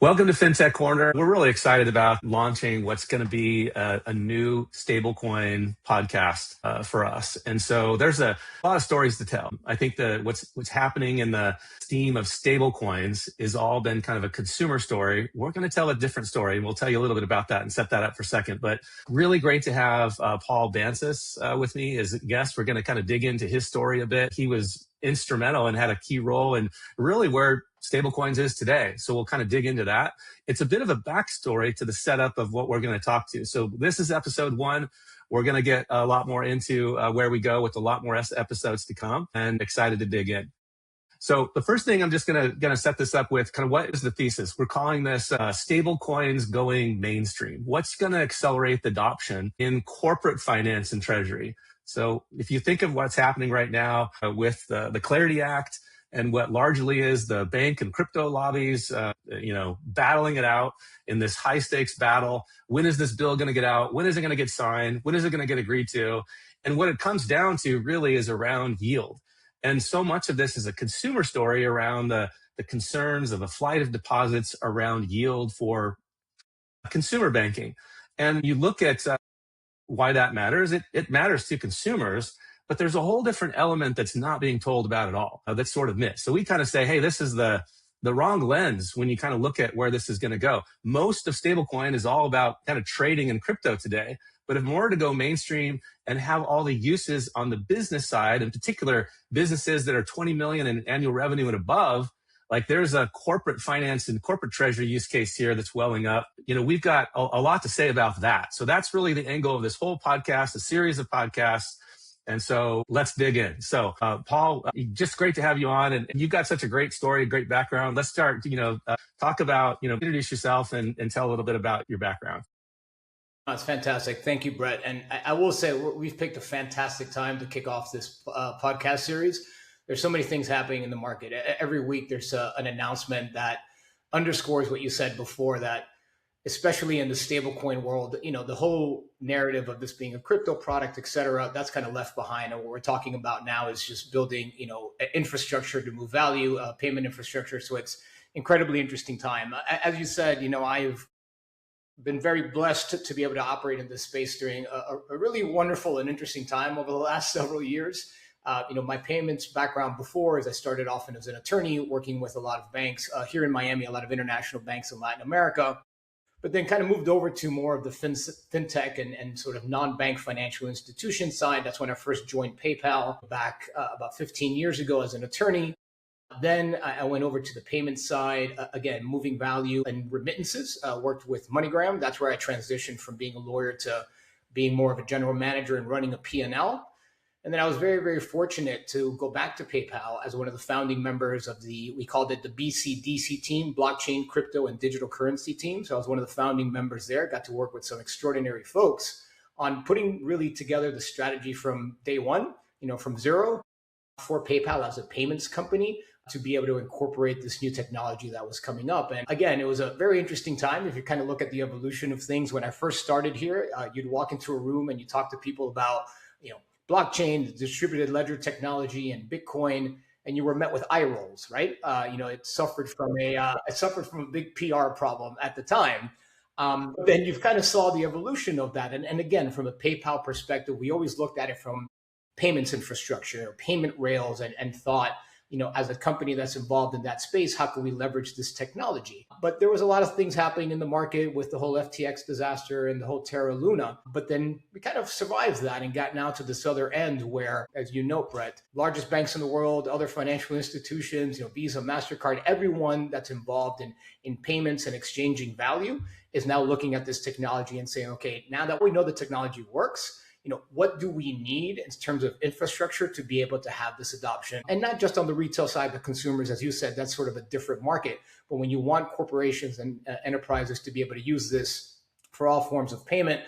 Welcome to Fintech Corner. We're really excited about launching what's going to be a new stablecoin podcast for us. And so there's a lot of stories to tell. I think that what's happening in the theme of stablecoins is all been kind of a consumer story. We're going to tell a different story, and we'll tell you a little bit about that and set that up for a second. But really great to have Paul Bansis with me as a guest. We're going to kind of dig into his story a bit. He was instrumental and had a key role in really where stablecoins is today. So we'll kind of dig into that. It's a bit of a backstory to the setup of what we're going to talk to. So this is episode 1. We're going to get a lot more into where we go with a lot more episodes to come, and excited to dig in. So the first thing I'm just going to set this up with kind of what is the thesis. We're calling this stablecoins going mainstream. What's going to accelerate the adoption in corporate finance and treasury? So if you think of what's happening right now with the Clarity Act and what largely is the bank and crypto lobbies, battling it out in this high stakes battle. When is this bill going to get out? When is it going to get signed? When is it going to get agreed to? And what it comes down to really is around yield. And so much of this is a consumer story around the concerns of a flight of deposits around yield for consumer banking. And you look at why that matters. It matters to consumers, but there's a whole different element that's not being told about at all, that's sort of missed. So we kind of say, hey, this is the wrong lens when you kind of look at where this is going to go. Most of stablecoin is all about kind of trading in crypto today, but if more to go mainstream and have all the uses on the business side, in particular businesses that are 20 million in annual revenue and above, like there's a corporate finance and corporate treasury use case here that's welling up. We've got a lot to say about that. So that's really the angle of this whole podcast, a series of podcasts. And so let's dig in. So Paul, just great to have you on. And you've got such a great story, great background. Let's start, talk about, introduce yourself and tell a little bit about your background. That's fantastic. Thank you, Brett. And I will say we've picked a fantastic time to kick off this podcast series. There's so many things happening in the market. Every week there's an announcement that underscores what you said before, that especially in the stablecoin world, the whole narrative of this being a crypto product, et cetera, that's kind of left behind. And what we're talking about now is just building, infrastructure to move value, payment infrastructure. So it's incredibly interesting time. As you said, I've been very blessed to be able to operate in this space during a really wonderful and interesting time over the last several years. My payments background before is I started off as an attorney working with a lot of banks here in Miami, a lot of international banks in Latin America, but then kind of moved over to more of the fintech and sort of non-bank financial institution side. That's when I first joined PayPal back about 15 years ago as an attorney. Then I went over to the payment side, again, moving value and remittances, worked with MoneyGram. That's where I transitioned from being a lawyer to being more of a general manager and running a P&L. And then I was very, very fortunate to go back to PayPal as one of the founding members of we called it the BCDC team, blockchain, crypto, and digital currency team. So I was one of the founding members there, got to work with some extraordinary folks on putting really together the strategy from day one, from zero for PayPal as a payments company to be able to incorporate this new technology that was coming up. And again, it was a very interesting time. If you kind of look at the evolution of things, when I first started here, you'd walk into a room and you talk to people about, blockchain, distributed ledger technology, and Bitcoin, and you were met with eye rolls, right? It suffered from a big PR problem at the time. But then you've kind of saw the evolution of that. And again, from a PayPal perspective, we always looked at it from payments infrastructure, payment rails, and thought, as a company that's involved in that space, how can we leverage this technology? But there was a lot of things happening in the market with the whole FTX disaster and the whole Terra Luna. But then we kind of survived that and got now to this other end where, as you know, Brett, largest banks in the world, other financial institutions, Visa, MasterCard, everyone that's involved in payments and exchanging value is now looking at this technology and saying, okay, now that we know the technology works, what do we need in terms of infrastructure to be able to have this adoption? And not just on the retail side, but consumers, as you said, that's sort of a different market. But when you want corporations and enterprises to be able to use this for all forms of payment,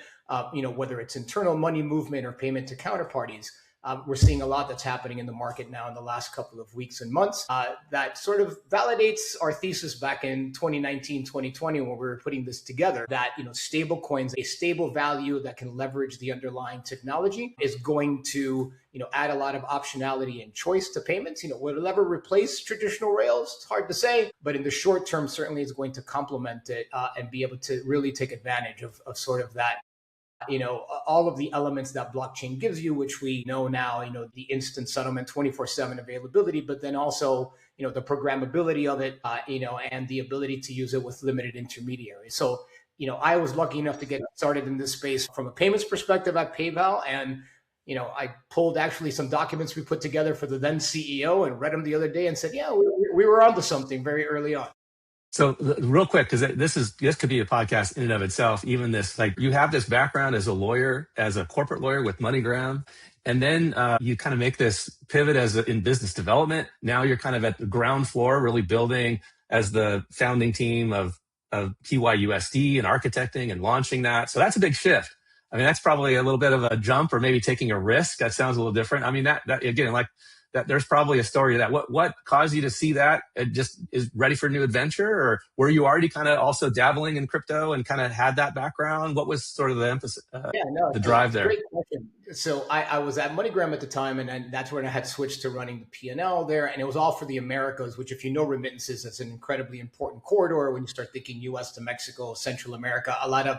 whether it's internal money movement or payment to counterparties, we're seeing a lot that's happening in the market now in the last couple of weeks and months that sort of validates our thesis back in 2019, 2020, when we were putting this together, that, stable coins, a stable value that can leverage the underlying technology, is going to, add a lot of optionality and choice to payments. Will it ever replace traditional rails? It's hard to say, but in the short term, certainly it's going to complement it and be able to really take advantage of sort of that, all of the elements that blockchain gives you, which we know now, the instant settlement, 24/7 availability, but then also, the programmability of it, and the ability to use it with limited intermediaries. So, I was lucky enough to get started in this space from a payments perspective at PayPal. And, I pulled actually some documents we put together for the then CEO and read them the other day and said, yeah, we were onto something very early on. So real quick, because this could be a podcast in and of itself. Even this, like, you have this background as a lawyer, as a corporate lawyer with MoneyGram, and then you kind of make this pivot in business development. Now you're kind of at the ground floor, really building as the founding team of PYUSD and architecting and launching that. So that's a big shift. I mean, that's probably a little bit of a jump, or maybe taking a risk. That sounds a little different. I mean, that again, like, that there's probably a story to that. What caused you to see that it just is ready for a new adventure? Or were you already kind of also dabbling in crypto and kind of had that background? What was sort of the emphasis, the drive there? Great question. So I was at MoneyGram at the time, and that's when I had switched to running the P&L there. And it was all for the Americas, which, if you know remittances, that's an incredibly important corridor when you start thinking US to Mexico, Central America, a lot of,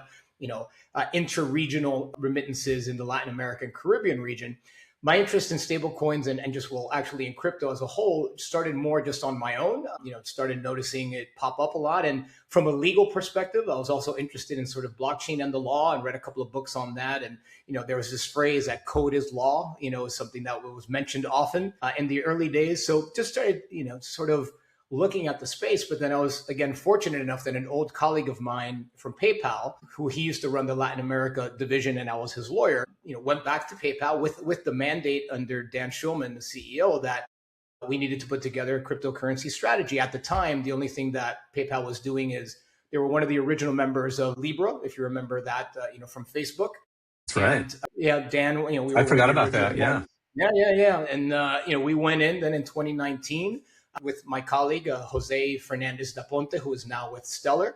inter-regional remittances in the Latin American, Caribbean region. My interest in stable coins and just, actually in crypto as a whole, started more just on my own. Started noticing it pop up a lot. And from a legal perspective, I was also interested in sort of blockchain and the law, and read a couple of books on that. And, there was this phrase that code is law, something that was mentioned often in the early days. So just started, sort of looking at the space. But then I was, again, fortunate enough that an old colleague of mine from PayPal, who he used to run the Latin America division, and I was his lawyer, went back to PayPal with the mandate under Dan Schulman, the CEO, that we needed to put together a cryptocurrency strategy. At the time, the only thing that PayPal was doing is they were one of the original members of Libra, if you remember that, from Facebook. That's right. And, yeah, Dan, I forgot about that. Yeah. Yeah. And, we went in then in 2019 with my colleague, Jose Fernandez da Ponte, who is now with Stellar.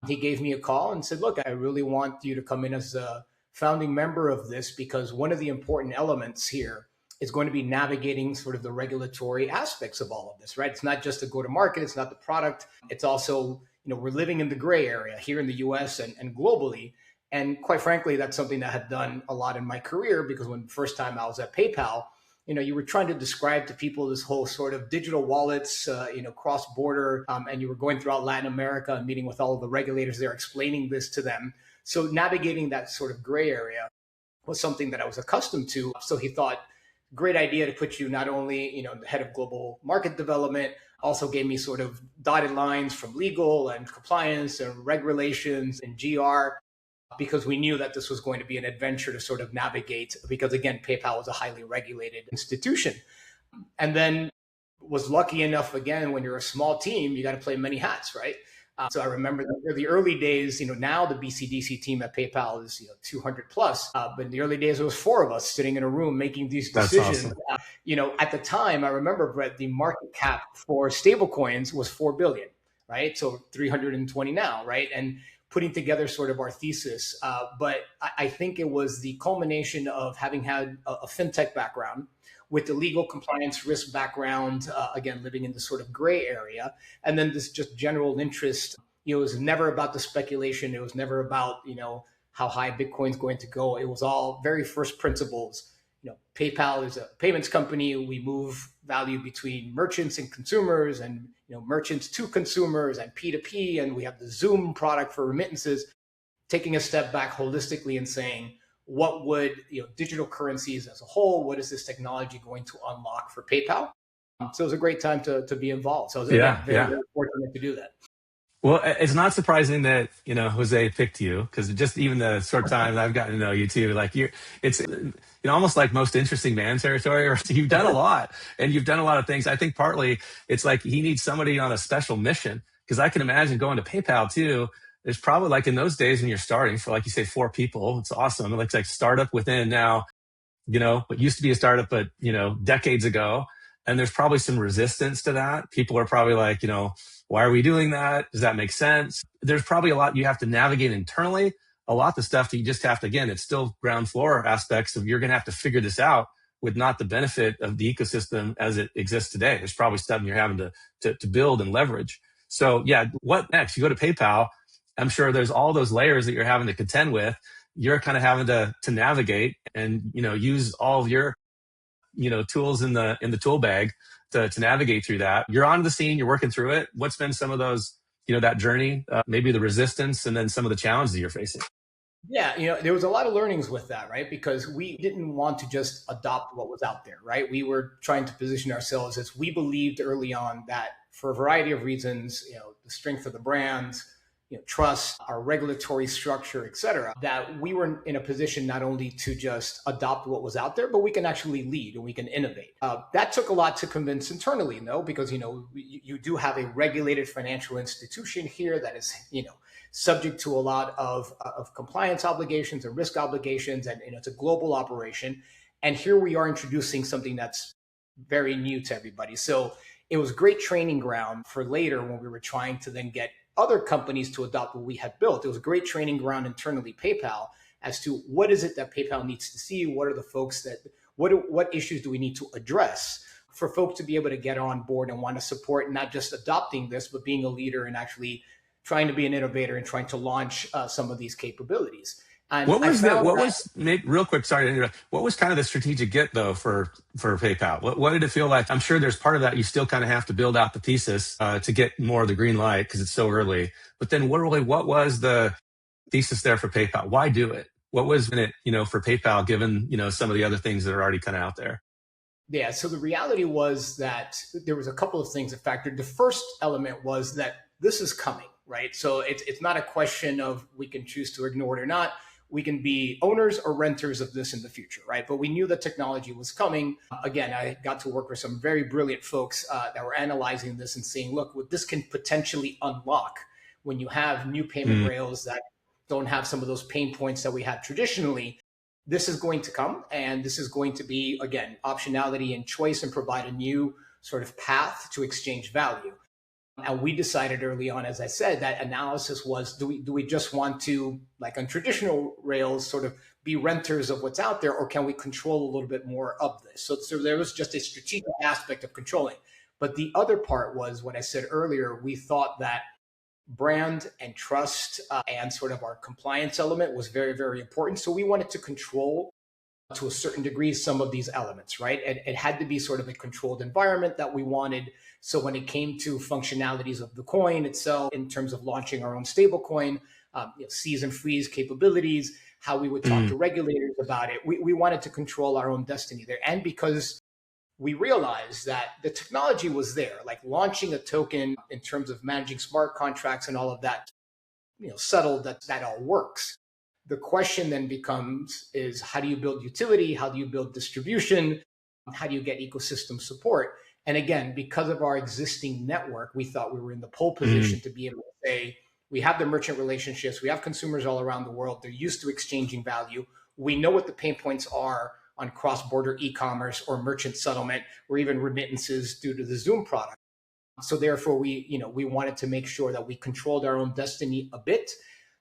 He gave me a call and said, look, I really want you to come in as a founding member of this, because one of the important elements here is going to be navigating sort of the regulatory aspects of all of this, right? It's not just the go-to-market, it's not the product. It's also, we're living in the gray area here in the US and globally. And quite frankly, that's something that I had done a lot in my career, because when the first time I was at PayPal, you were trying to describe to people this whole sort of digital wallets, cross-border, and you were going throughout Latin America and meeting with all of the regulators there, explaining this to them. So navigating that sort of gray area was something that I was accustomed to. So he thought, great idea to put you not only, the head of global market development, also gave me sort of dotted lines from legal and compliance and regulations and GR, because we knew that this was going to be an adventure to sort of navigate, because again, PayPal was a highly regulated institution. And then was lucky enough, again, when you're a small team, you got to play many hats, right? So I remember the early days, now the BCDC team at PayPal is 200 plus, but in the early days, it was 4 of us sitting in a room making these decisions. That's awesome. At the time, I remember, Brett, the market cap for stablecoins was 4 billion, right? So 320 now, right? And putting together sort of our thesis. But I think it was the culmination of having had a fintech background with the legal compliance risk background, again, living in the sort of gray area. And then this just general interest, it was never about the speculation. It was never about, how high Bitcoin's going to go. It was all very first principles. PayPal is a payments company. We move value between merchants and consumers, and merchants to consumers, and P2P. And we have the Zoom product for remittances. Taking a step back holistically and saying, what would digital currencies as a whole, what is this technology going to unlock for PayPal? So it was a great time to be involved. So I was very fortunate to do that. Well, it's not surprising that, Jose picked you, because just even the short time that I've gotten to know you too, like it's almost like most interesting man territory. You've done a lot, and you've done a lot of things. I think partly it's like he needs somebody on a special mission, because I can imagine going to PayPal too. There's probably, like in those days when you're starting, for, like you say, 4 people. It's awesome. It looks like startup within now. what used to be a startup, but, decades ago. And there's probably some resistance to that. People are probably like, why are we doing that? Does that make sense? There's probably a lot you have to navigate internally, a lot of stuff that you just have to, again, it's still ground floor aspects of you're going to have to figure this out with not the benefit of the ecosystem as it exists today. There's probably stuff you're having to build and leverage. So yeah, what next? You go to PayPal. I'm sure there's all those layers that you're having to contend with. You're kind of having to navigate and, use all of your, tools in the tool bag to navigate through that. You're on the scene, you're working through it. What's been some of those, that journey, maybe the resistance and then some of the challenges that you're facing? Yeah, there was a lot of learnings with that, right? Because we didn't want to just adopt what was out there, right? We were trying to position ourselves as we believed early on that for a variety of reasons, the strength of the brand, trust, our regulatory structure, et cetera, that we were in a position not only to just adopt what was out there, but we can actually lead and we can innovate. That took a lot to convince internally, though, because, you do have a regulated financial institution here that is, subject to a lot of compliance obligations and risk obligations, and it's a global operation. And here we are introducing something that's very new to everybody. So it was great training ground for later when we were trying to then get other companies to adopt what we had built. It was a great training ground internally, PayPal, as to what is it that PayPal needs to see? What are the folks that, what issues do we need to address for folks to be able to get on board and want to support not just adopting this, but being a leader and actually trying to be an innovator and trying to launch some of these capabilities. And real quick, sorry to interrupt. What was kind of the strategic get though for PayPal? What did it feel like? I'm sure there's part of that you still kind of have to build out the thesis to get more of the green light because it's so early. But then what was the thesis there for PayPal? Why do it? What was in it, for PayPal given, some of the other things that are already kind of out there? Yeah, so the reality was that there was a couple of things that factored. The first element was that this is coming, right? So it's not a question of we can choose to ignore it or not. We can be owners or renters of this in the future, right? But we knew the technology was coming. Again, I got to work with some very brilliant folks that were analyzing this and saying, look, what this can potentially unlock when you have new payment rails that don't have some of those pain points that we had traditionally. This is going to come, and this is going to be, again, optionality and choice and provide a new sort of path to exchange value. And we decided early on, as I said, that analysis was, do we just want to, like on traditional rails, sort of be renters of what's out there, or can we control a little bit more of this? So there was just a strategic aspect of controlling. But the other part was what I said earlier. We thought that brand and trust and sort of our compliance element was very, very important. So we wanted to control to a certain degree some of these elements, right? It had to be sort of a controlled environment that we wanted. So when it came to functionalities of the coin itself, in terms of launching our own stablecoin, seize and freeze capabilities, how we would talk to regulators about it, we wanted to control our own destiny there. And because we realized that the technology was there, like launching a token in terms of managing smart contracts and all of that, settled that all works. The question then becomes is how do you build utility? How do you build distribution? How do you get ecosystem support? And again, because of our existing network, we thought we were in the pole position to be able to say, we have the merchant relationships, we have consumers all around the world, they're used to exchanging value. We know what the pain points are on cross-border e-commerce or merchant settlement, or even remittances due to the Zoom product. So therefore, we wanted to make sure that we controlled our own destiny a bit.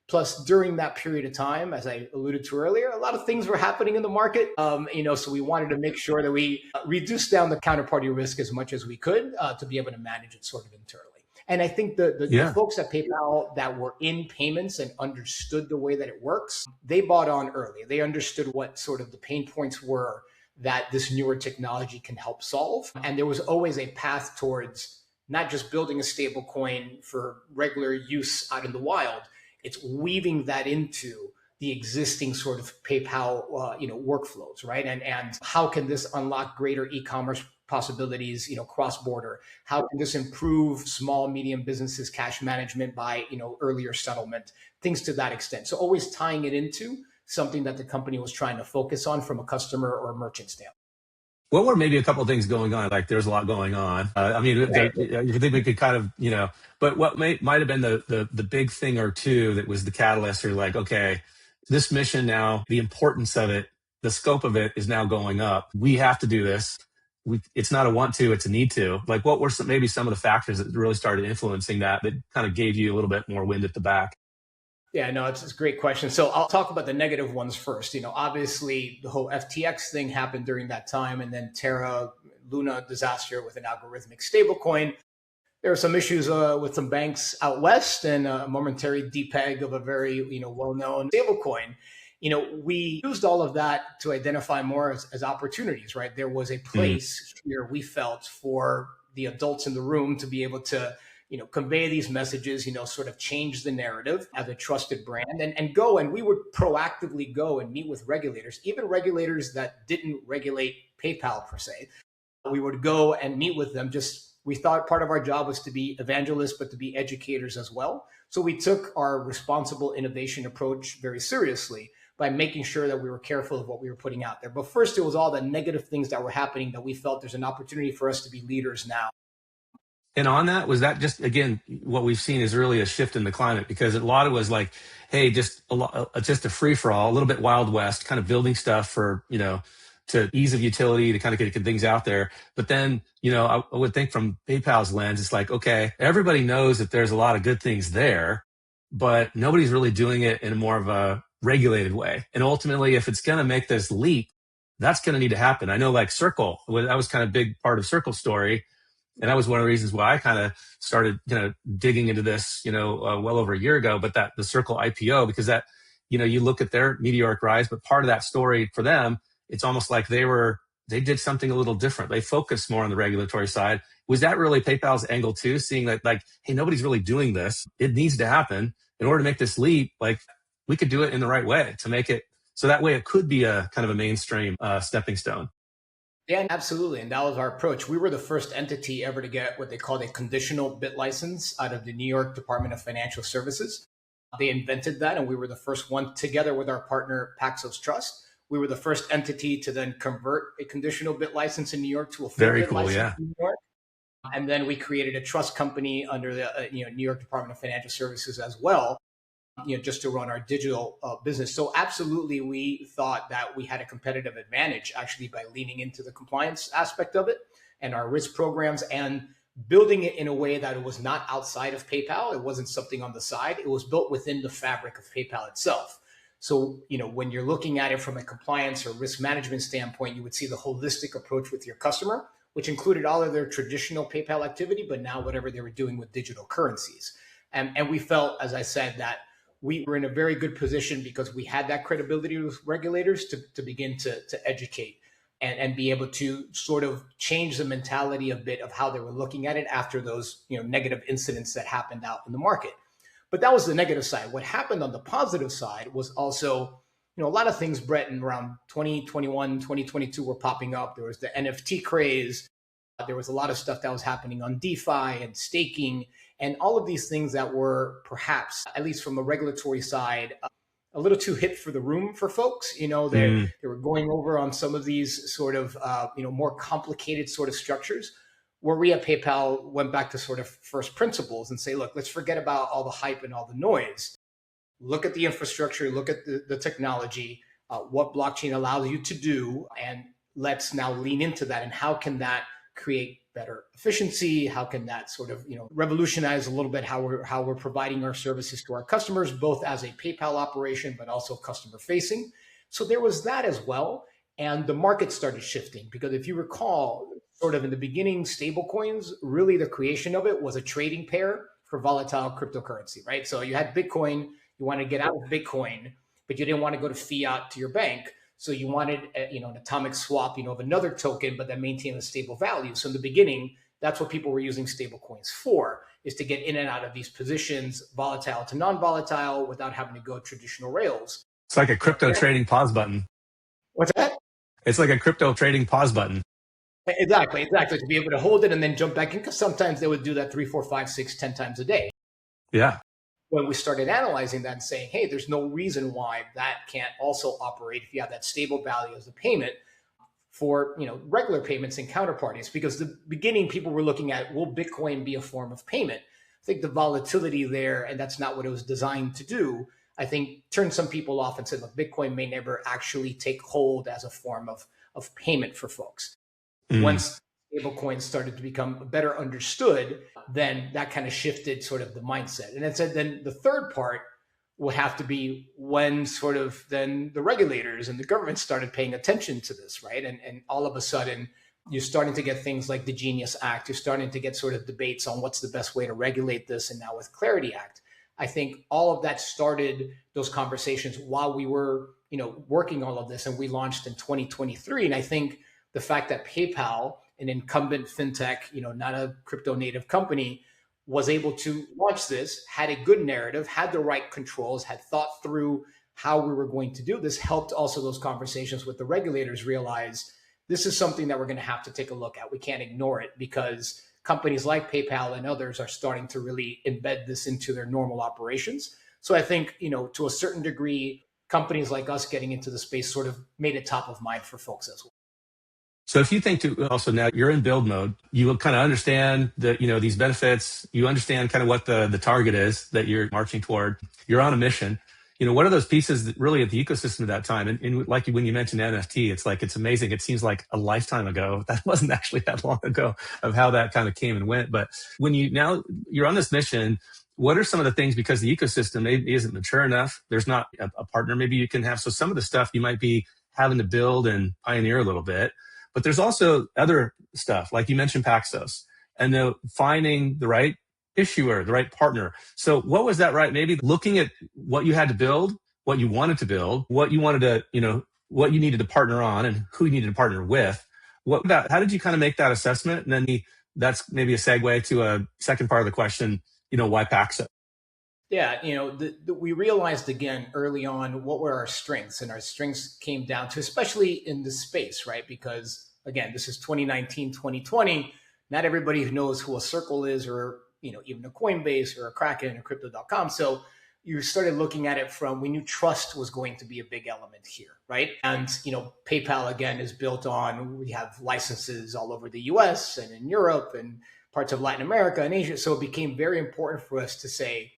Plus, during that period of time, as I alluded to earlier, a lot of things were happening in the market. So we wanted to make sure that we reduced down the counterparty risk as much as we could to be able to manage it sort of internally. And I think the folks at PayPal that were in payments and understood the way that it works, they bought on early. They understood what sort of the pain points were that this newer technology can help solve. And there was always a path towards not just building a stable coin for regular use out in the wild. It's weaving that into the existing sort of PayPal, workflows, right? And how can this unlock greater e-commerce possibilities, cross-border? How can this improve small, medium businesses' cash management by, earlier settlement, things to that extent. So always tying it into something that the company was trying to focus on from a customer or merchant standpoint. What were maybe a couple of things going on? Like there's a lot going on. You think we could kind of, but what might have been the big thing or two that was the catalyst or like, okay, this mission now, the importance of it the scope of it is now going up. We have to do this. It's not a want to, it's a need to. Like, what were maybe some of the factors that really started influencing that kind of gave you a little bit more wind at the back? Yeah, no, it's a great question. So I'll talk about the negative ones first. Obviously the whole FTX thing happened during that time, and then Terra Luna disaster with an algorithmic stablecoin. There are some issues with some banks out west, and a momentary depeg of a very well-known stablecoin. We used all of that to identify more as opportunities, right? There was a place here, we felt, for the adults in the room to be able to convey these messages, sort of change the narrative as a trusted brand, and we would proactively go and meet with regulators, even regulators that didn't regulate PayPal per se. We would go and meet with them. We thought part of our job was to be evangelists, but to be educators as well. So we took our responsible innovation approach very seriously by making sure that we were careful of what we were putting out there. But first, it was all the negative things that were happening that we felt there's an opportunity for us to be leaders now. And on that, was that just, again, what we've seen is really a shift in the climate, because a lot of it was like, hey, just a free for all, a little bit Wild West, kind of building stuff for, to ease of utility, to kind of get things out there. But then, I would think from PayPal's lens, it's like, okay, everybody knows that there's a lot of good things there, but nobody's really doing it in more of a regulated way. And ultimately, if it's going to make this leap, that's going to need to happen. I know, like Circle, that was kind of a big part of Circle's story. And that was one of the reasons why I kind of started, digging into this, well over a year ago. But the Circle IPO, because that, you look at their meteoric rise, but part of that story for them, it's almost like they did something a little different. They focused more on the regulatory side. Was that really PayPal's angle too? Seeing that, like, hey, nobody's really doing this. It needs to happen in order to make this leap. Like, we could do it in the right way to make it so that way it could be a kind of a mainstream stepping stone. Yeah, absolutely. And that was our approach. We were the first entity ever to get what they called a conditional bit license out of the New York Department of Financial Services. They invented that, and we were the first one, together with our partner Paxos Trust. We were the first entity to then convert a conditional bit license in New York to a full Very bit cool, license yeah. in New York. And then we created a trust company under the New York Department of Financial Services as well, just to run our digital business. So absolutely, we thought that we had a competitive advantage actually by leaning into the compliance aspect of it and our risk programs and building it in a way that it was not outside of PayPal. It wasn't something on the side. It was built within the fabric of PayPal itself. So, when you're looking at it from a compliance or risk management standpoint, you would see the holistic approach with your customer, which included all of their traditional PayPal activity, but now whatever they were doing with digital currencies. And we felt, as I said, that we were in a very good position because we had that credibility with regulators to begin to educate and be able to sort of change the mentality a bit of how they were looking at it after those negative incidents that happened out in the market. But that was the negative side. What happened on the positive side was also, a lot of things, Brett, in around 2021, 2022 were popping up. There was the NFT craze. There was a lot of stuff that was happening on DeFi and staking and all of these things that were perhaps, at least from a regulatory side, a little too hip for the room for folks. They were going over on some of these sort of, more complicated sort of structures, where we at PayPal went back to sort of first principles and say, look, let's forget about all the hype and all the noise. Look at the infrastructure, look at the technology, what blockchain allows you to do, and let's now lean into that. And how can that create better efficiency? How can that sort of, revolutionize a little bit how we're providing our services to our customers, both as a PayPal operation, but also customer facing. So there was that as well. And the market started shifting because if you recall, sort of in the beginning, stablecoins, really the creation of it was a trading pair for volatile cryptocurrency, right? So you had Bitcoin, you wanted to get out of Bitcoin, but you didn't want to go to fiat to your bank. So you wanted, an atomic swap, of another token, but that maintained a stable value. So in the beginning, that's what people were using stablecoins for, is to get in and out of these positions, volatile to non-volatile, without having to go traditional rails. It's like a crypto trading pause button. What's that? It's like a crypto trading pause button. Exactly. To be able to hold it and then jump back in, because sometimes they would do that 3, 4, 5, 6, 10 times a day. Yeah. When we started analyzing that and saying, hey, there's no reason why that can't also operate if you have that stable value as a payment for regular payments and counterparties. Because the beginning, people were looking at, will Bitcoin be a form of payment? I think the volatility there, and that's not what it was designed to do, I think turned some people off and said, look, Bitcoin may never actually take hold as a form of payment for folks. Mm. Once stablecoins started to become better understood, then that kind of shifted sort of the mindset. And it said then the third part will have to be when sort of then the regulators and the government started paying attention to this, right? And all of a sudden, you're starting to get things like the Genius Act. You're starting to get sort of debates on what's the best way to regulate this. And now with Clarity Act, I think all of that started those conversations while we were, working all of this, and we launched in 2023. And I think the fact that PayPal, an incumbent fintech, not a crypto native company, was able to launch this, had a good narrative, had the right controls, had thought through how we were going to do this, helped also those conversations with the regulators realize this is something that we're going to have to take a look at. We can't ignore it because companies like PayPal and others are starting to really embed this into their normal operations. So I think, to a certain degree, companies like us getting into the space sort of made it top of mind for folks as well. So if you think to also now you're in build mode, you will kind of understand that, these benefits, you understand kind of what the target is that you're marching toward. You're on a mission. What are those pieces that really at the ecosystem at that time? And like when you mentioned NFT, it's amazing. It seems like a lifetime ago. That wasn't actually that long ago of how that kind of came and went. But when you're on this mission, what are some of the things, because the ecosystem maybe isn't mature enough, there's not a partner maybe you can have. So some of the stuff you might be having to build and pioneer a little bit. But there's also other stuff, like you mentioned Paxos, and finding the right issuer, the right partner. So what was that, right? Maybe looking at what you had to build, what you wanted to build, what you wanted to, what you needed to partner on and who you needed to partner with. How did you kind of make that assessment? And then that's maybe a segue to a second part of the question, why Paxos? Yeah, we realized again early on what were our strengths, and our strengths came down to, especially in this space, right? Because again, this is 2019, 2020. Not everybody knows who a Circle is, or even a Coinbase or a Kraken or Crypto.com. So you started looking at it from, we knew trust was going to be a big element here, right? And PayPal again is built on, we have licenses all over the US and in Europe and parts of Latin America and Asia. So it became very important for us to say,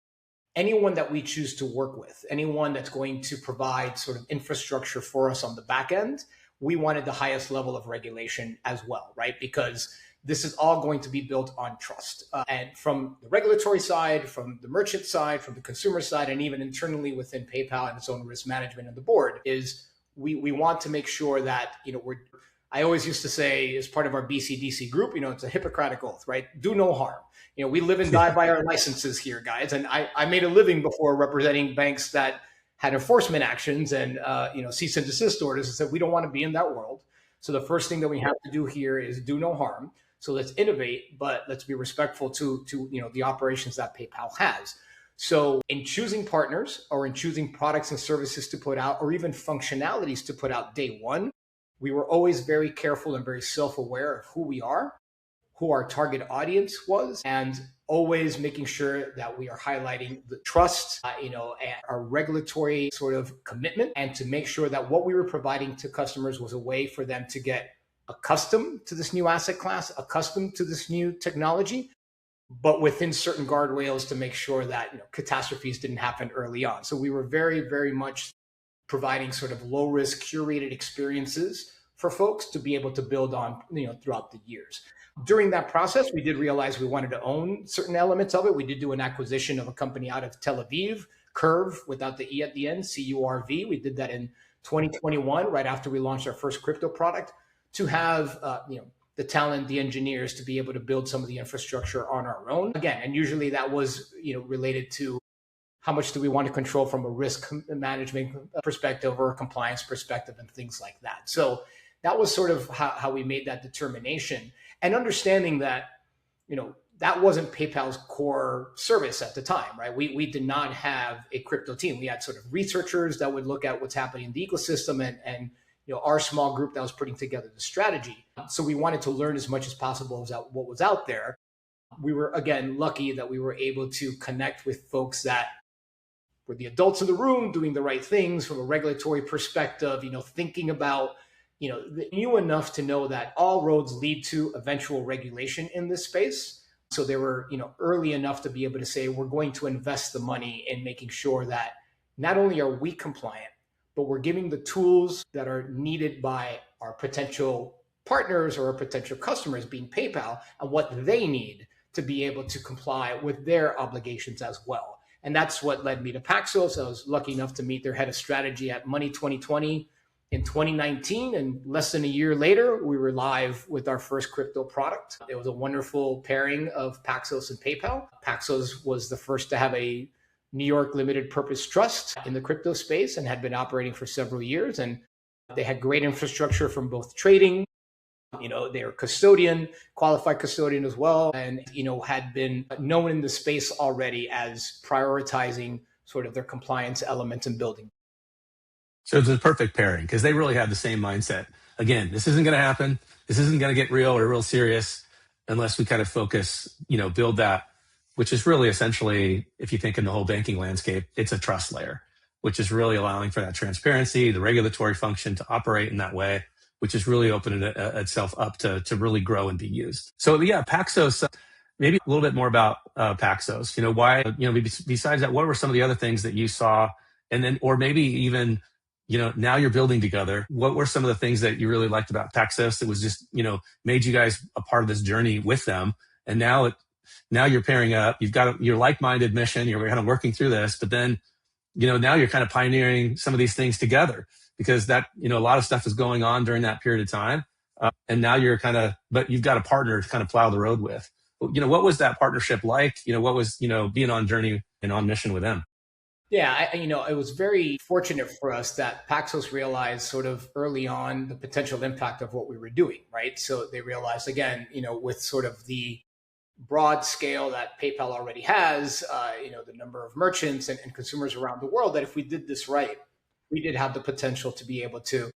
anyone that we choose to work with, anyone that's going to provide sort of infrastructure for us on the back end, we wanted the highest level of regulation as well, right? Because this is all going to be built on trust. And from the regulatory side, from the merchant side, from the consumer side, and even internally within PayPal and its own risk management and the board, is we want to make sure that, I always used to say, as part of our BCDC group, it's a Hippocratic oath, right? Do no harm. We live and die by our licenses here, guys. And I made a living before representing banks that had enforcement actions and cease and desist orders, and said we don't want to be in that world. So the first thing that we have to do here is do no harm. So let's innovate, but let's be respectful to the operations that PayPal has. So in choosing partners, or in choosing products and services to put out, or even functionalities to put out day one, we were always very careful and very self-aware of who we are, who our target audience was, and always making sure that we are highlighting the trust, and our regulatory sort of commitment, and to make sure that what we were providing to customers was a way for them to get accustomed to this new asset class, accustomed to this new technology, but within certain guardrails to make sure that catastrophes didn't happen early on. So we were very, very much providing sort of low risk curated experiences for folks to be able to build on throughout the years. During that process, we did realize we wanted to own certain elements of it. We did do an acquisition of a company out of Tel Aviv, Curve, without the E at the end, CURV. We did that in 2021, right after we launched our first crypto product, to have the talent, the engineers to be able to build some of the infrastructure on our own. Again, and usually that was related to how much do we want to control from a risk management perspective or a compliance perspective and things like that. So that was sort of how we made that determination, and understanding that, that wasn't PayPal's core service at the time, right? We did not have a crypto team. We had sort of researchers that would look at what's happening in the ecosystem and our small group that was putting together the strategy. So we wanted to learn as much as possible about what was out there. We were, again, lucky that we were able to connect with folks that were the adults in the room, doing the right things from a regulatory perspective, thinking about, knew enough to know that all roads lead to eventual regulation in this space. So they were, early enough to be able to say, we're going to invest the money in making sure that not only are we compliant, but we're giving the tools that are needed by our potential partners or our potential customers, being PayPal, and what they need to be able to comply with their obligations as well. And that's what led me to Paxos. I was lucky enough to meet their head of strategy at Money 2020 in 2019. And less than a year later, we were live with our first crypto product. It was a wonderful pairing of Paxos and PayPal. Paxos was the first to have a New York limited purpose trust in the crypto space and had been operating for several years. And they had great infrastructure from both trading, they're custodian, qualified custodian as well, and, had been known in the space already as prioritizing sort of their compliance elements and building. So it's a perfect pairing because they really have the same mindset. Again, this isn't going to happen. This isn't going to get real or real serious unless we kind of focus, build that, which is really essentially, if you think in the whole banking landscape, it's a trust layer, which is really allowing for that transparency, the regulatory function to operate in that way, which is really opening itself up to really grow and be used. So yeah, Paxos, maybe a little bit more about Paxos. Why, besides that, what were some of the other things that you saw? And then, or maybe even, now you're building together. What were some of the things that you really liked about Paxos that was just, made you guys a part of this journey with them? And now you're pairing up, you've got your like-minded mission, you're kind of working through this, but then, now you're kind of pioneering some of these things together because that, a lot of stuff is going on during that period of time. And now you're but you've got a partner to kind of plow the road with. What was that partnership like? What was, being on journey and on mission with them? Yeah, it was very fortunate for us that Paxos realized sort of early on the potential impact of what we were doing, right? So they realized, again, with sort of the broad scale that PayPal already has, the number of merchants and consumers around the world, that if we did this right, we did have the potential to be able to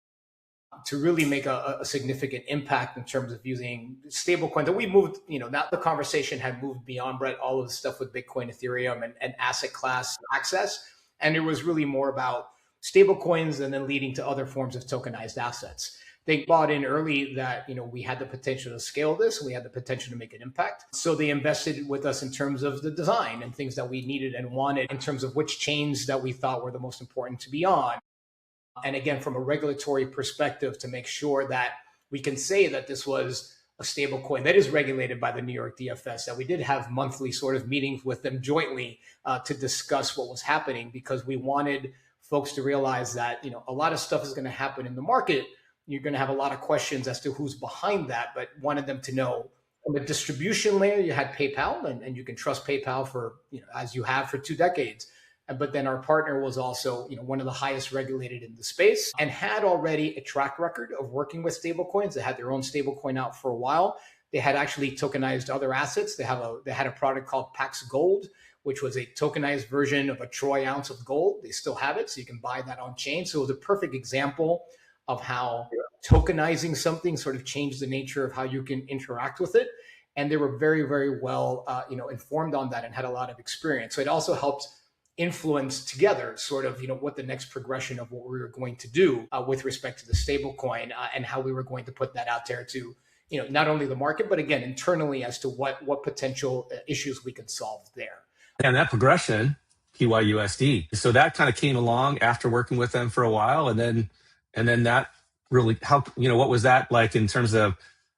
really make a significant impact in terms of using stablecoin. That we moved, now the conversation had moved beyond, Brett, all of the stuff with Bitcoin, Ethereum, and asset class access. And it was really more about stablecoins and then leading to other forms of tokenized assets. They bought in early that, we had the potential to scale this, and we had the potential to make an impact. So they invested with us in terms of the design and things that we needed and wanted in terms of which chains that we thought were the most important to be on. And again, from a regulatory perspective, to make sure that we can say that this was a stable coin that is regulated by the New York DFS, that we did have monthly sort of meetings with them jointly to discuss what was happening, because we wanted folks to realize that, a lot of stuff is going to happen in the market. You're going to have a lot of questions as to who's behind that, but wanted them to know from the distribution layer, you had PayPal, and you can trust PayPal for, as you have for 2 decades. But then our partner was also, one of the highest regulated in the space and had already a track record of working with stablecoins. They had their own stablecoin out for a while. They had actually tokenized other assets. They had a product called Pax Gold, which was a tokenized version of a troy ounce of gold. They still have it, so you can buy that on chain. So it was a perfect example of how tokenizing something sort of changed the nature of how you can interact with it. And they were very, very well, informed on that and had a lot of experience. So it also helped influence together sort of, what the next progression of what we were going to do with respect to the stablecoin and how we were going to put that out there to, not only the market, but again, internally as to what potential issues we could solve there. And that progression, PYUSD. So that kind of came along after working with them for a while. And then that really helped, what was that like in terms of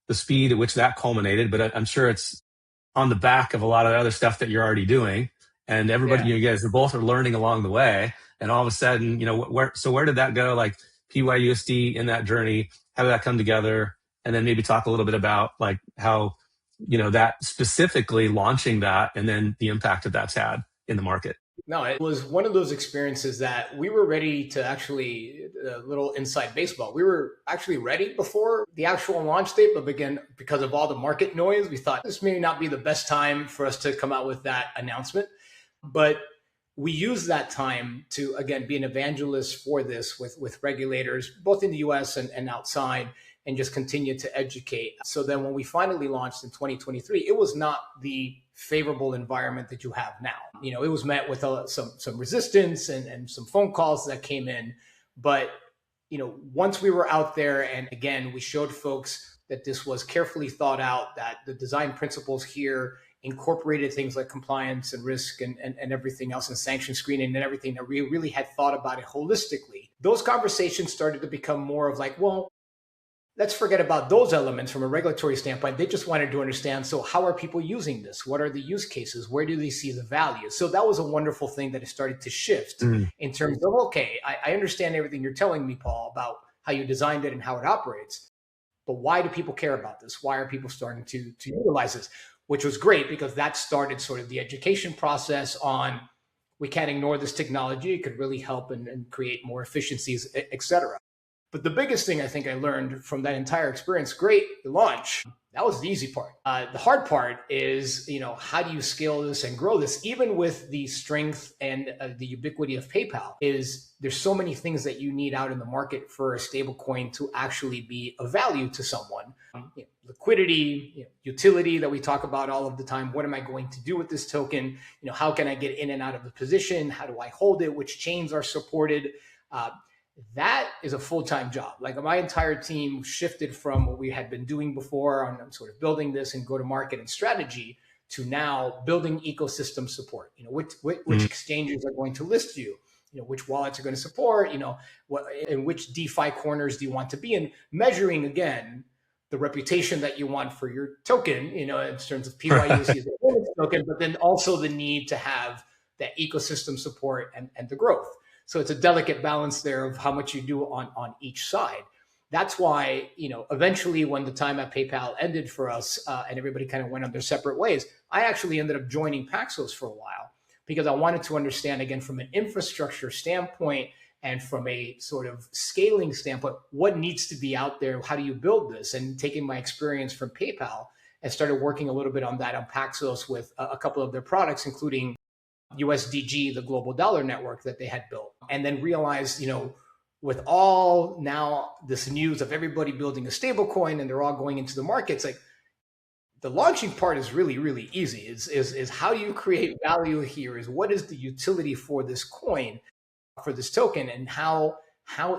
the speed at which that culminated? But I'm sure it's on the back of a lot of other stuff that you're already doing. And everybody, you guys are both learning along the way. And all of a sudden, where did that go? Like PYUSD in that journey, how did that come together? And then maybe talk a little bit about like how, that specifically launching that and then the impact that that's had in the market. No, it was one of those experiences that we were ready to actually, a little inside baseball. We were actually ready before the actual launch date, but again, because of all the market noise, we thought this may not be the best time for us to come out with that announcement. But we use that time to, again, be an evangelist for this with regulators, both in the US and outside, and just continue to educate. So then when we finally launched in 2023, it was not the favorable environment that you have now. It was met with some resistance and some phone calls that came in. But, once we were out there, and again, we showed folks that this was carefully thought out, that the design principles here incorporated things like compliance and risk and everything else and sanction screening and everything, that we really had thought about it holistically, those conversations started to become more of like, well, let's forget about those elements from a regulatory standpoint. They just wanted to understand, so how are people using this? What are the use cases? Where do they see the value? So that was a wonderful thing that it started to shift in terms of, okay, I understand everything you're telling me, Paul, about how you designed it and how it operates, but why do people care about this? Why are people starting to utilize this? Which was great, because that started sort of the education process on, we can't ignore this technology. It could really help and create more efficiencies, et cetera. But the biggest thing I think I learned from that entire experience, great, the launch, that was the easy part. The hard part is, how do you scale this and grow this? Even with the strength and the ubiquity of PayPal, there's so many things that you need out in the market for a stablecoin to actually be of value to someone. Liquidity, utility that we talk about all of the time. What am I going to do with this token? How can I get in and out of the position? How do I hold it? Which chains are supported? That is a full-time job. Like, my entire team shifted from what we had been doing before on sort of building this and go-to-market and strategy to now building ecosystem support. Which exchanges are going to list you? Which wallets are going to support? In which DeFi corners do you want to be in? Measuring, again, the reputation that you want for your token, in terms of PYUSD as a token, but then also the need to have that ecosystem support and the growth. So it's a delicate balance there of how much you do on each side. That's why, eventually when the time at PayPal ended for us and everybody kind of went on their separate ways, I actually ended up joining Paxos for a while, because I wanted to understand, again, from an infrastructure standpoint and from a sort of scaling standpoint, what needs to be out there? How do you build this? And taking my experience from PayPal and started working a little bit on that on Paxos with a couple of their products, including USDG, the global dollar network that they had built, and then realized, with all now this news of everybody building a stable coin and they're all going into the markets, like, the launching part is really, really easy. Is how do you create value here? Is what is the utility for this coin, for this token, and how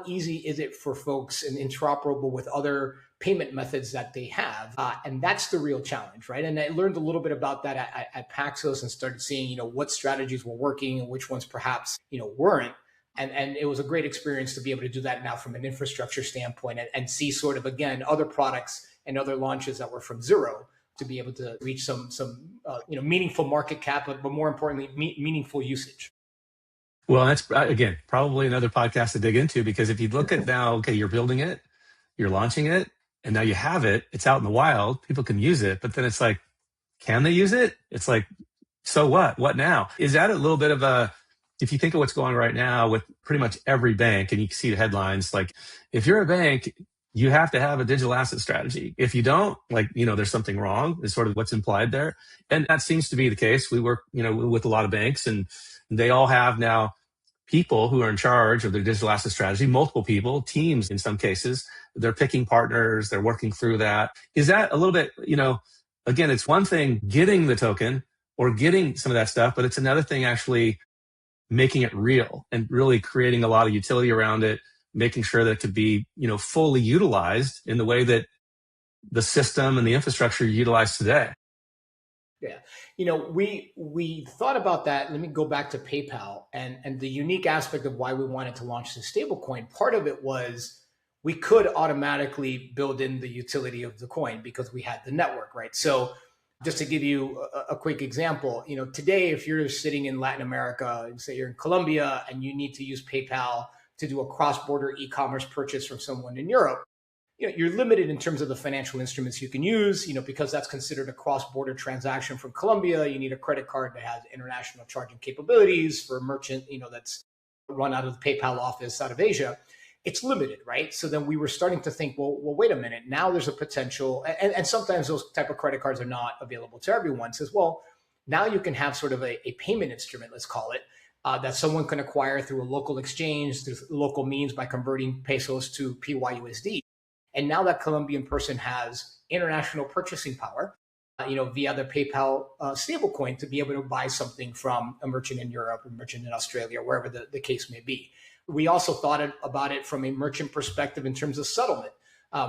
easy is it for folks and interoperable with other payment methods that they have? And that's the real challenge, right? And I learned a little bit about that at Paxos and started seeing, what strategies were working and which ones perhaps, weren't. And it was a great experience to be able to do that now from an infrastructure standpoint and see sort of, again, other products and other launches that were from zero to be able to reach some meaningful market cap, but more importantly, meaningful usage. Well, that's, again, probably another podcast to dig into, because if you look at now, okay, you're building it, you're launching it, and now you have it, it's out in the wild, people can use it, but then it's like, can they use it? It's like, so what? What now? Is that a little bit of if you think of what's going on right now with pretty much every bank, and you can see the headlines, like, if you're a bank, you have to have a digital asset strategy. If you don't, there's something wrong, is sort of what's implied there. And that seems to be the case. We work, with a lot of banks, and they all have now people who are in charge of their digital asset strategy, multiple people, teams in some cases. They're picking partners, they're working through that. Is that a little bit, again, it's one thing getting the token or getting some of that stuff, but it's another thing actually making it real and really creating a lot of utility around it, making sure that it could be, fully utilized in the way that the system and the infrastructure are utilized today. Yeah. We thought about that. Let me go back to PayPal and the unique aspect of why we wanted to launch the stablecoin. Part of it was we could automatically build in the utility of the coin because we had the network, right? So just to give you a quick example, today, if you're sitting in Latin America and say you're in Colombia and you need to use PayPal to do a cross-border e-commerce purchase from someone in Europe, you're limited in terms of the financial instruments you can use, because that's considered a cross-border transaction from Colombia. You need a credit card that has international charging capabilities for a merchant, that's run out of the PayPal office out of Asia. It's limited, right? So then we were starting to think, well, wait a minute. Now there's a potential, and sometimes those type of credit cards are not available to everyone. Says, well, now you can have sort of a payment instrument, let's call it, that someone can acquire through a local exchange, through local means by converting pesos to PYUSD. And now that Colombian person has international purchasing power, via the PayPal stablecoin to be able to buy something from a merchant in Europe, a merchant in Australia, wherever the case may be. We also thought about it from a merchant perspective in terms of settlement.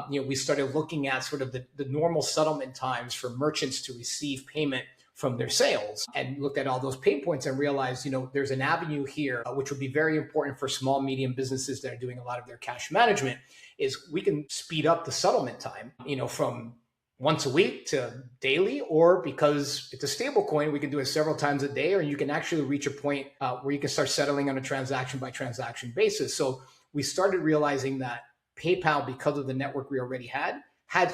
We started looking at sort of the normal settlement times for merchants to receive payment from their sales, and looked at all those pain points and realized, there's an avenue here, which would be very important for small, medium businesses that are doing a lot of their cash management, is we can speed up the settlement time, from once a week to daily, or because it's a stable coin, we can do it several times a day, or you can actually reach a point where you can start settling on a transaction by transaction basis. So we started realizing that PayPal, because of the network we already had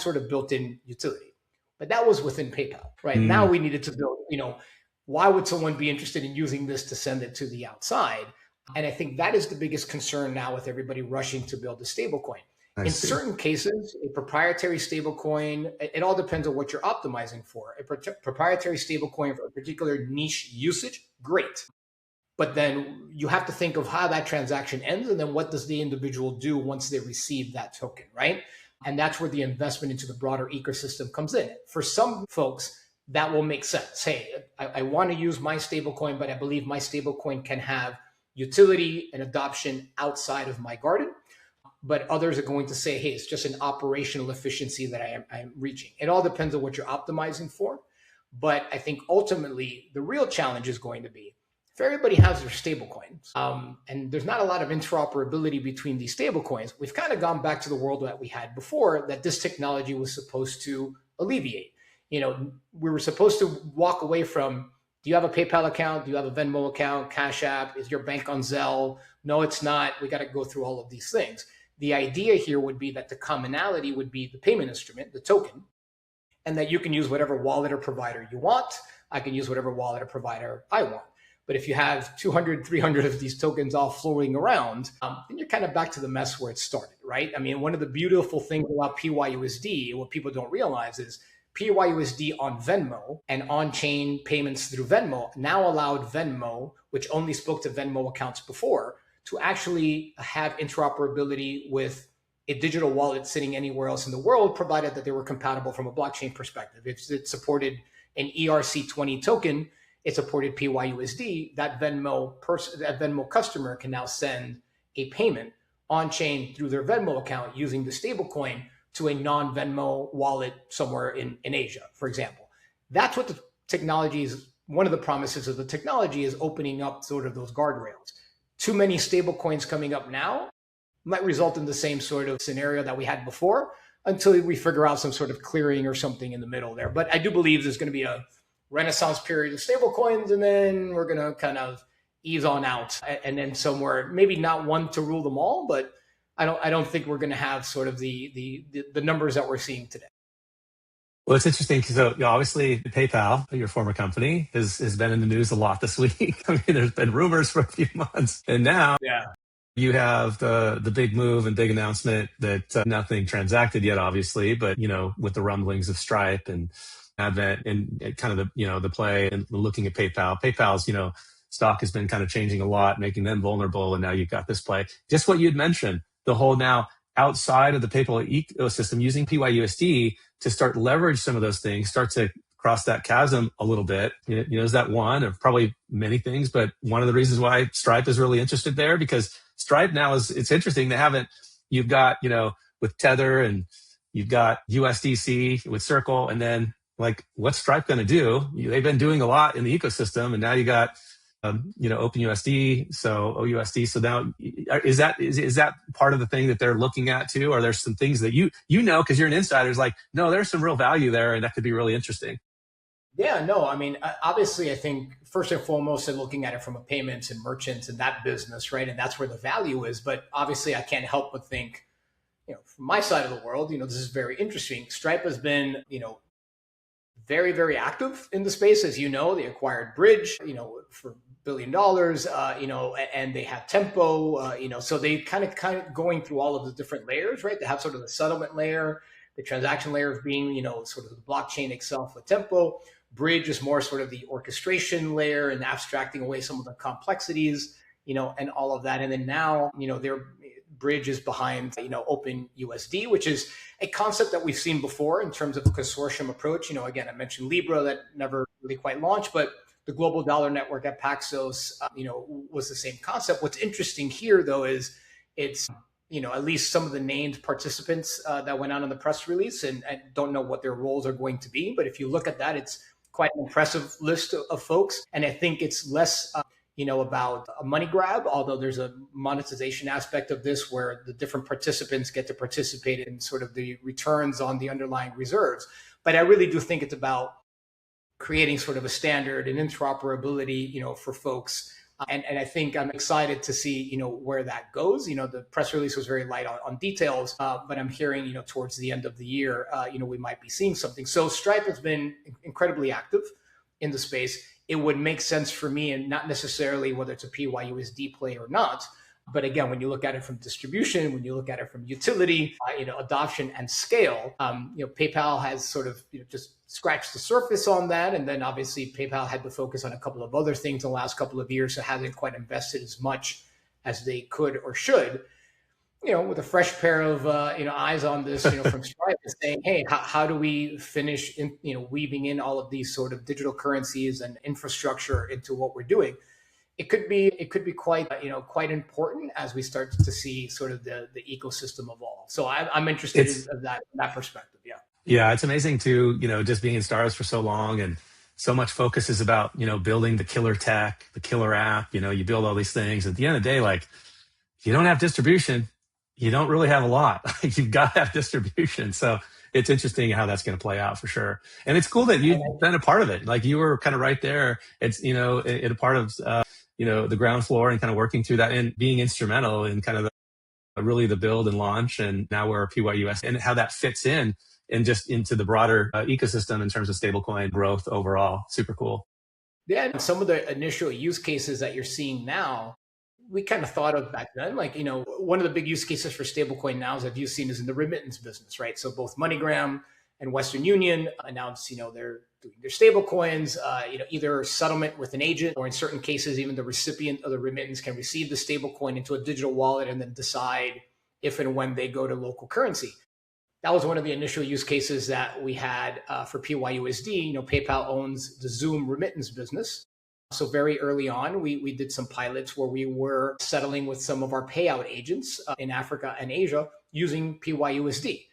sort of built-in utility. But that was within PayPal, right? Now we needed to build, why would someone be interested in using this to send it to the outside? And I think that is the biggest concern now with everybody rushing to build a stablecoin. In certain cases, a proprietary stablecoin, it all depends on what you're optimizing for. A proprietary stablecoin for a particular niche usage, great. But then you have to think of how that transaction ends, and then what does the individual do once they receive that token, right? And that's where the investment into the broader ecosystem comes in. For some folks, that will make sense. Hey, I want to use my stablecoin, but I believe my stablecoin can have utility and adoption outside of my garden. But others are going to say, hey, it's just an operational efficiency that I'm reaching. It all depends on what you're optimizing for. But I think ultimately the real challenge is going to be, if everybody has their stablecoins, and there's not a lot of interoperability between these stablecoins, we've kind of gone back to the world that we had before, that this technology was supposed to alleviate. We were supposed to walk away from, do you have a PayPal account? Do you have a Venmo account? Cash App? Is your bank on Zelle? No, it's not. We got to go through all of these things. The idea here would be that the commonality would be the payment instrument, the token, and that you can use whatever wallet or provider you want. I can use whatever wallet or provider I want. But if you have 200, 300 of these tokens all floating around, then you're kind of back to the mess where it started, right? I mean, one of the beautiful things about PYUSD, what people don't realize is PYUSD on Venmo and on-chain payments through Venmo now allowed Venmo, which only spoke to Venmo accounts before, to actually have interoperability with a digital wallet sitting anywhere else in the world, provided that they were compatible from a blockchain perspective. If it supported an ERC20 token, it supported PYUSD, that Venmo customer can now send a payment on-chain through their Venmo account using the stablecoin to a non-Venmo wallet somewhere in Asia, for example. That's what the technology is. One of the promises of the technology is opening up sort of those guardrails. Too many stablecoins coming up now might result in the same sort of scenario that we had before, until we figure out some sort of clearing or something in the middle there. But I do believe there's going to be a renaissance period of stablecoins, and then we're going to kind of ease on out, and then somewhere, maybe not one to rule them all, but I don't think we're going to have sort of the numbers that we're seeing today. Well, it's interesting because obviously PayPal, your former company, has been in the news a lot this week. I mean, there's been rumors for a few months, and now you have the big move and big announcement that nothing transacted yet, obviously, but with the rumblings of Stripe and Advent and kind of the play and looking at PayPal's stock has been kind of changing a lot, making them vulnerable, and now you've got this play. Just what you'd mentioned, the whole now outside of the PayPal ecosystem, using PYUSD to start leverage some of those things, start to cross that chasm a little bit. Is that one of probably many things, but one of the reasons why Stripe is really interested there, because Stripe now it's interesting. You've got, with Tether, and you've got USDC with Circle, and then what's Stripe going to do? They've been doing a lot in the ecosystem, and now you got, OpenUSD, so OUSD. So now, is that part of the thing that they're looking at too? Or there's some things that because you're an insider, no, there's some real value there, and that could be really interesting. Yeah, no, I mean, obviously, I think first and foremost, they're looking at it from a payments and merchants and that business, right? And that's where the value is. But obviously, I can't help but think, from my side of the world, this is very interesting. Stripe has been, very, very active in the space. As they acquired Bridge, for $1 billion, and they have Tempo, so they kind of going through all of the different layers, right? They have sort of the settlement layer, the transaction layer of being, sort of the blockchain itself with Tempo. Bridge is more sort of the orchestration layer and abstracting away some of the complexities, and all of that. And then now, their Bridge is behind, OpenUSD, which is a concept that we've seen before in terms of a consortium approach. Again, I mentioned Libra that never really quite launched, but the global dollar network at Paxos, was the same concept. What's interesting here, though, is it's, at least some of the named participants that went out on the press release, and I don't know what their roles are going to be. But if you look at that, it's quite an impressive list of folks. And I think it's less about a money grab, although there's a monetization aspect of this where the different participants get to participate in sort of the returns on the underlying reserves. But I really do think it's about creating sort of a standard and interoperability, for folks. And I think I'm excited to see, where that goes. The press release was very light on details, but I'm hearing, towards the end of the year, we might be seeing something. So Stripe has been incredibly active in the space. It would make sense for me, and not necessarily whether it's a PYUSD play or not. But again, when you look at it from distribution, when you look at it from utility, adoption and scale, PayPal has sort of just scratched the surface on that. And then obviously PayPal had to focus on a couple of other things in the last couple of years, so hasn't quite invested as much as they could or should. With a fresh pair of eyes on this, from Stripe, and saying, hey, how do we finish weaving in all of these sort of digital currencies and infrastructure into what we're doing? It could be quite important as we start to see sort of the ecosystem evolve. So I'm interested in that perspective. Yeah. Yeah, it's amazing to, just being in startups for so long, and so much focus is about, building the killer tech, the killer app, you build all these things. At the end of the day, like, if you don't have distribution, you don't really have a lot. You've got to have distribution. So it's interesting how that's going to play out for sure. And it's cool that you've been a part of it. Like, you were kind of right there. It's, in a part of, the ground floor, and kind of working through that and being instrumental in kind of really the build and launch. And now we're PYUS, and how that fits in and just into the broader ecosystem in terms of stablecoin growth overall. Super cool. Yeah. And some of the initial use cases that you're seeing now, we kind of thought of back then. Like, one of the big use cases for stablecoin now, as you've seen, is in the remittance business, right? So both MoneyGram and Western Union announced, they're doing their stablecoins, either settlement with an agent, or in certain cases, even the recipient of the remittance can receive the stablecoin into a digital wallet and then decide if and when they go to local currency. That was one of the initial use cases that we had for PYUSD. PayPal owns the Zoom remittance business. So very early on, we did some pilots where we were settling with some of our payout agents in Africa and Asia using PYUSD.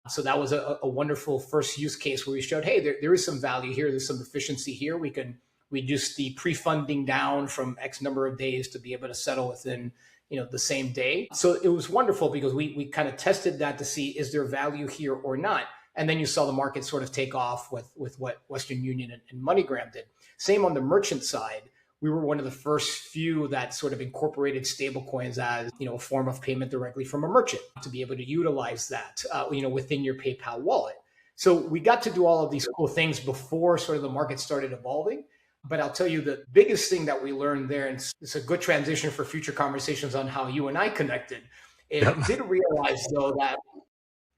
So that was a wonderful first use case where we showed, hey, there is some value here. There's some efficiency here. We can reduce the pre-funding down from X number of days to be able to settle within the same day. So it was wonderful because we kind of tested that to see, is there value here or not? And then you saw the market sort of take off with what Western Union and MoneyGram did. Same on the merchant side. We were one of the first few that sort of incorporated stablecoins as, a form of payment directly from a merchant, to be able to utilize that, within your PayPal wallet. So we got to do all of these cool things before sort of the market started evolving. But I'll tell you, the biggest thing that we learned there, and it's a good transition for future conversations on how you and I connected, did realize, though, that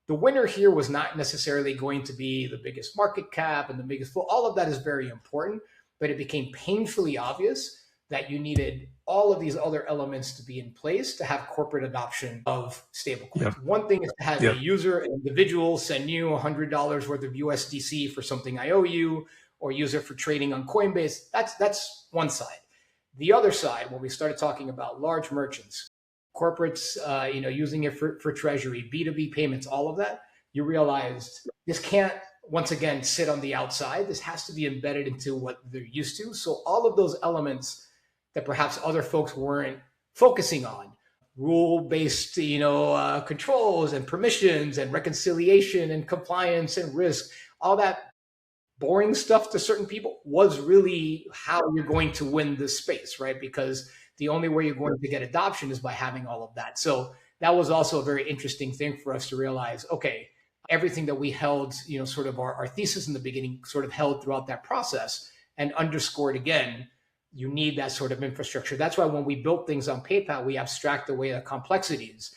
the winner here was not necessarily going to be the biggest market cap and the biggest flow. All of that is very important, but it became painfully obvious that you needed all of these other elements to be in place to have corporate adoption of stablecoins. Yep. One thing is to have a user, an individual, send you $100 worth of USDC for something I owe you, or use it for trading on Coinbase. That's one side. The other side, when we started talking about large merchants, corporates, using it for treasury, B2B payments, all of that, you realized this can't, once again, sit on the outside. This has to be embedded into what they're used to. So all of those elements that perhaps other folks weren't focusing on, rule-based, controls and permissions and reconciliation and compliance and risk, all that boring stuff to certain people was really how you're going to win this space, right? Because the only way you're going to get adoption is by having all of that. So that was also a very interesting thing for us to realize, okay, everything that we held, sort of our thesis in the beginning sort of held throughout that process, and underscored again, you need that sort of infrastructure. That's why when we built things on PayPal, we abstract away the complexities.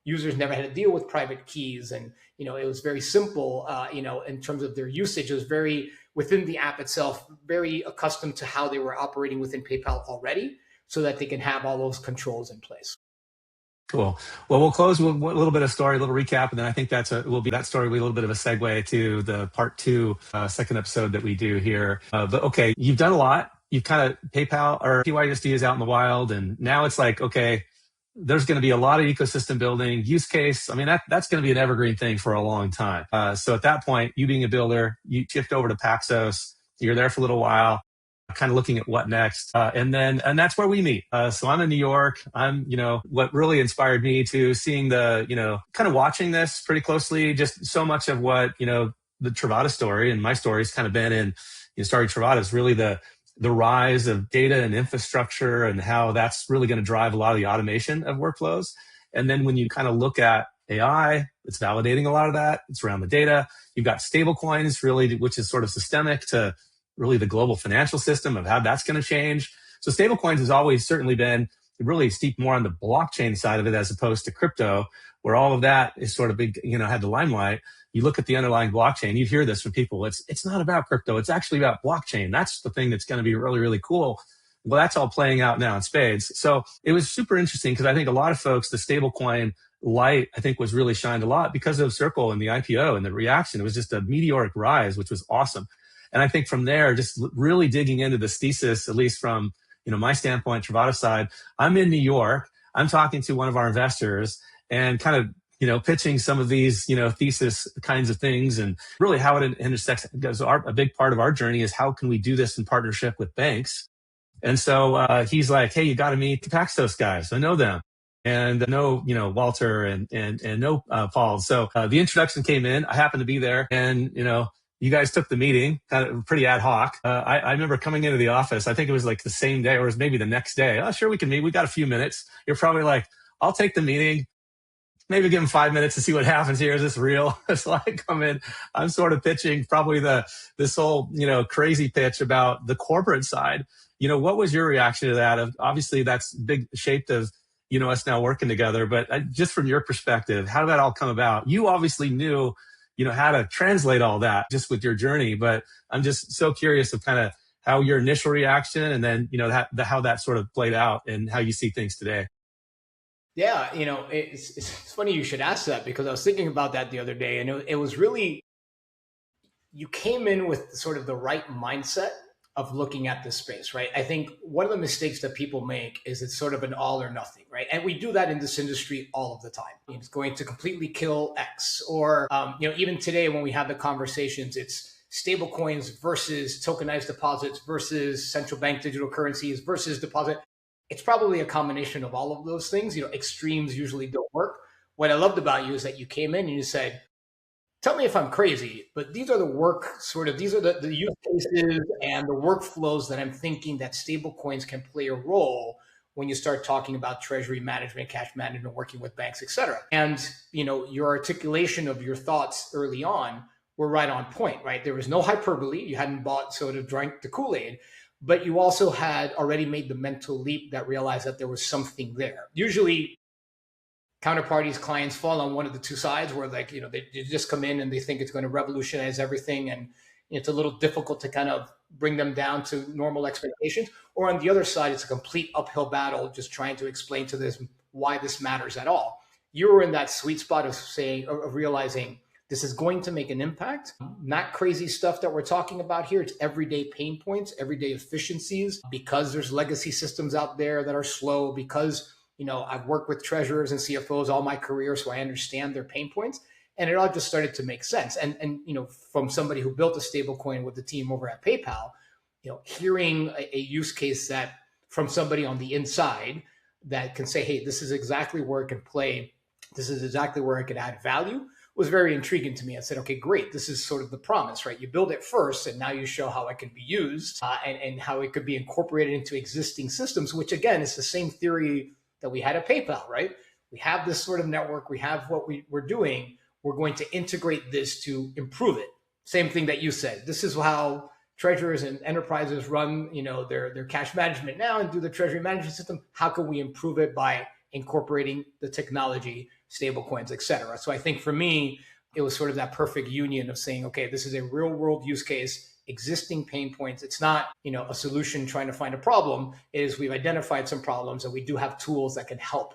Users never had to deal with private keys, and it was very simple. In terms of their usage, it was very within the app itself, very accustomed to how they were operating within PayPal already, so that they can have all those controls in place. Cool. Well, we'll close with a little bit of story, a little recap, and then I think that story will be a little bit of a segue to the part 2, second episode that we do here. But okay, you've done a lot. You've kind of PayPal or PYUSD is out in the wild, and now it's like, okay, there's going to be a lot of ecosystem building, use case. I mean, that's going to be an evergreen thing for a long time. So at that point, you being a builder, you shift over to Paxos. You're there for a little while, kind of looking at what next. And that's where we meet. So I'm in New York. What really inspired me to seeing kind of watching this pretty closely, just so much of what, the Travada story and my story has kind of been in, starting Travada is really the rise of data and infrastructure and how that's really going to drive a lot of the automation of workflows. And then when you kind of look at AI, it's validating a lot of that. It's around the data. You've got stablecoins, really, which is sort of systemic to really the global financial system of how that's going to change. So stablecoins has always certainly been really steeped more on the blockchain side of it as opposed to crypto, where all of that is sort of big, had the limelight. You look at the underlying blockchain, you'd hear this from people. It's not about crypto. It's actually about blockchain. That's the thing that's going to be really, really cool. Well, that's all playing out now in spades. So it was super interesting because I think a lot of folks, the stablecoin light, I think was really shined a lot because of Circle and the IPO and the reaction. It was just a meteoric rise, which was awesome. And I think from there, just really digging into this thesis, at least from, my standpoint, Travada side, I'm in New York. I'm talking to one of our investors and kind of, pitching some of these, thesis kinds of things and really how it intersects. Because a big part of our journey is how can we do this in partnership with banks? And so he's like, hey, you got to meet the Paxos guys. I know them. And I know, Walter and know Paul. So the introduction came in. I happened to be there. And, you guys took the meeting kind of pretty ad hoc. I remember coming into the office. I think it was like the same day or it was maybe the next day. Oh, sure, we can meet. We got a few minutes. You're probably like, I'll take the meeting. Maybe give them 5 minutes to see what happens here. Is this real? So I come in, I'm sort of pitching probably this whole, crazy pitch about the corporate side. What was your reaction to that? Obviously that's big shaped of, us now working together, but just from your perspective, how did that all come about? You obviously knew, how to translate all that just with your journey, but I'm just so curious of kind of how your initial reaction and then, how that sort of played out and how you see things today. Yeah, it's funny you should ask that because I was thinking about that the other day, and it was really, you came in with sort of the right mindset of looking at this space, right? I think one of the mistakes that people make is it's sort of an all or nothing, right? And we do that in this industry all of the time. It's going to completely kill X, or even today when we have the conversations, it's stablecoins versus tokenized deposits versus central bank digital currencies versus deposit. It's probably a combination of all of those things. Extremes usually don't work. What I loved about you is that you came in and you said, tell me if I'm crazy, but these are these are the use cases and the workflows that I'm thinking that stablecoins can play a role when you start talking about treasury management, cash management, working with banks, et cetera. And, your articulation of your thoughts early on were right on point, right? There was no hyperbole. You hadn't sort of drank the Kool-Aid, but you also had already made the mental leap that realized that there was something there. Usually counterparties, clients fall on one of the two sides where they just come in and they think it's going to revolutionize everything. And it's a little difficult to kind of bring them down to normal expectations. Or on the other side, it's a complete uphill battle, just trying to explain to this why this matters at all. You were in that sweet spot of realizing this is going to make an impact, not crazy stuff that we're talking about here. It's everyday pain points, everyday efficiencies, because there's legacy systems out there that are slow, because, I've worked with treasurers and CFOs all my career, so I understand their pain points. And it all just started to make sense. And from somebody who built a stable coin with the team over at PayPal, hearing a use case that from somebody on the inside that can say, hey, this is exactly where it can play. This is exactly where it can add value, was very intriguing to me. I said, okay, great. This is sort of the promise, right? You build it first, and now you show how it can be used and how it could be incorporated into existing systems, which again, is the same theory that we had at PayPal, right? We have this sort of network. We have what we're doing. We're going to integrate this to improve it. Same thing that you said. This is how treasurers and enterprises run, their cash management now and do the treasury management system. How can we improve it by incorporating the technology, stable coins, et cetera? So I think for me, it was sort of that perfect union of saying, okay, this is a real world use case, existing pain points. It's not, a solution trying to find a problem. It is we've identified some problems and we do have tools that can help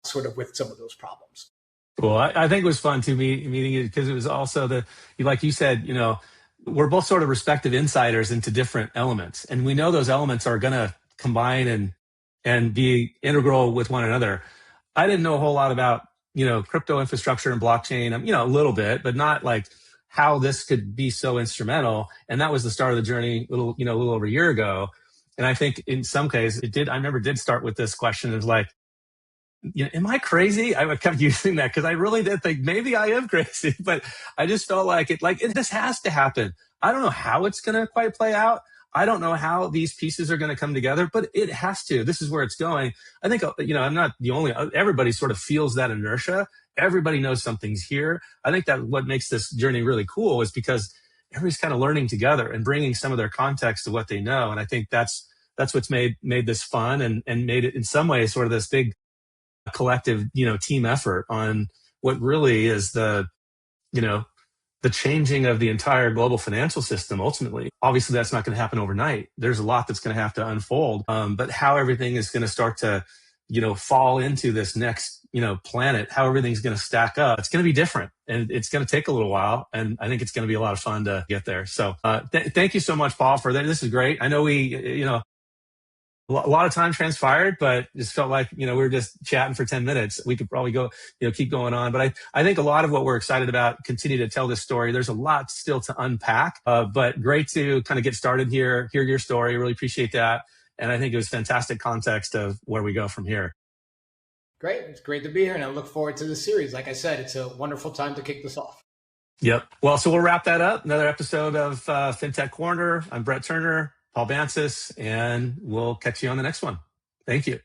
sort of with some of those problems. Cool. I think it was fun too meeting you because it was also like you said, we're both sort of respective insiders into different elements, and we know those elements are going to combine and be integral with one another. I didn't know a whole lot about, crypto infrastructure and blockchain, a little bit, but not like how this could be so instrumental. And that was the start of the journey, a little over a year ago. And I think in some cases it did. I remember did start with this question of like, am I crazy? I kept using that because I really did think maybe I am crazy, but I just felt like this has to happen. I don't know how it's going to quite play out. I don't know how these pieces are going to come together, but it has to. This is where it's going. I think, I'm not the only, everybody sort of feels that inertia. Everybody knows something's here. I think that what makes this journey really cool is because everybody's kind of learning together and bringing some of their context to what they know. And I think that's what's made this fun and made it in some ways sort of this big collective, team effort on what really is the changing of the entire global financial system. Ultimately, obviously, that's not going to happen overnight. There's a lot that's going to have to unfold. But how everything is going to start to, fall into this next, planet, how everything's going to stack up, it's going to be different, and it's going to take a little while. And I think it's going to be a lot of fun to get there. So, thank you so much, Paul, for that. This is great. I know a lot of time transpired, but just felt like, we were just chatting for 10 minutes. We could probably go, keep going on. But I think a lot of what we're excited about, continue to tell this story. There's a lot still to unpack, but great to kind of get started here, hear your story. Really appreciate that. And I think it was fantastic context of where we go from here. Great. It's great to be here. And I look forward to the series. Like I said, it's a wonderful time to kick this off. Yep. Well, so we'll wrap that up. Another episode of Fintech Corner. I'm Brett Turner, Paul Bansis, and we'll catch you on the next one. Thank you.